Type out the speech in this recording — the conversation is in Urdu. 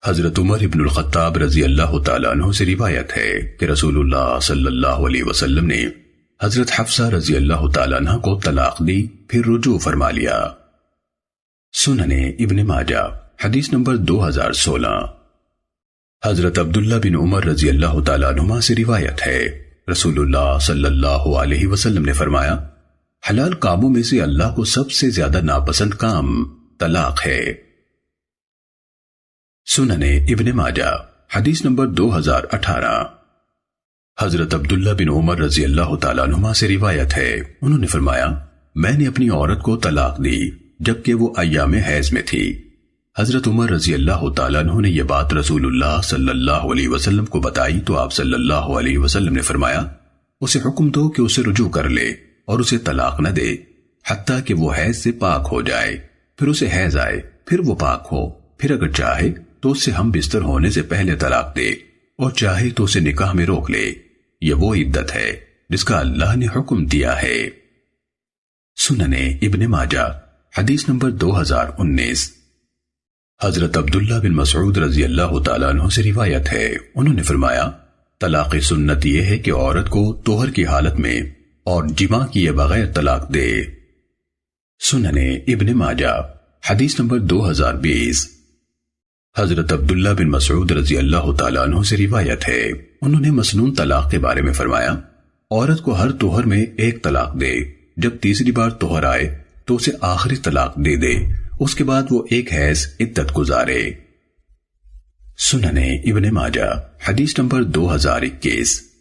حضرت عمر ابن الخطاب رضی اللہ تعالیٰ عنہ سے روایت ہے کہ رسول اللہ صلی اللہ علیہ وسلم نے حضرت حفصہ رضی اللہ تعالیٰ عنہ کو طلاق دی، پھر رجوع فرما لیا۔ سنن ابن ماجہ حدیث نمبر 2016۔ حضرت عبداللہ بن عمر رضی اللہ تعالیٰ عنہما سے روایت ہے، رسول اللہ صلی اللہ علیہ وسلم نے فرمایا، حلال کاموں میں سے اللہ کو سب سے زیادہ ناپسند کام طلاق ہے۔ سنن ابن ماجہ حدیث نمبر 2018۔ حضرت عبداللہ بن عمر رضی اللہ تعالیٰ عنہما سے روایت ہے، انہوں نے فرمایا، میں نے اپنی عورت کو طلاق دی جبکہ وہ ایام حیض میں تھی۔ حضرت عمر رضی اللہ تعالیٰ عنہ نے یہ بات رسول اللہ صلی اللہ علیہ وسلم کو بتائی تو آپ صلی اللہ علیہ وسلم نے فرمایا، اسے حکم دو کہ اسے رجوع کر لے اور اسے طلاق نہ دے حتیٰ کہ وہ حیض سے پاک ہو جائے، پھر اسے حیض آئے، پھر وہ پاک ہو، پھر اگر چاہے تو اس سے ہم بستر ہونے سے پہلے طلاق دے اور چاہے تو اسے نکاح میں روک لے۔ یہ وہ عدت ہے جس کا اللہ نے حکم دیا ہے۔ سنن ابن ماجہ حدیث نمبر 2019۔ حضرت عبداللہ بن مسعود رضی اللہ تعالیٰ عنہ سے روایت ہے، انہوں نے فرمایا، طلاق سنت یہ ہے کہ عورت کو طہر کی حالت میں اور جماع کیے بغیر طلاق دے۔ سنن ابن ماجہ حدیث نمبر 2020۔ حضرت عبداللہ بن مسعود رضی اللہ تعالیٰ عنہ سے روایت ہے، انہوں نے مسنون طلاق کے بارے میں فرمایا، عورت کو ہر طہر میں ایک طلاق دے، جب تیسری بار طہر آئے تو اسے آخری طلاق دے دے، اس کے بعد وہ ایک حیض عدت گزارے۔ سنن ابن ماجہ حدیث نمبر 2021۔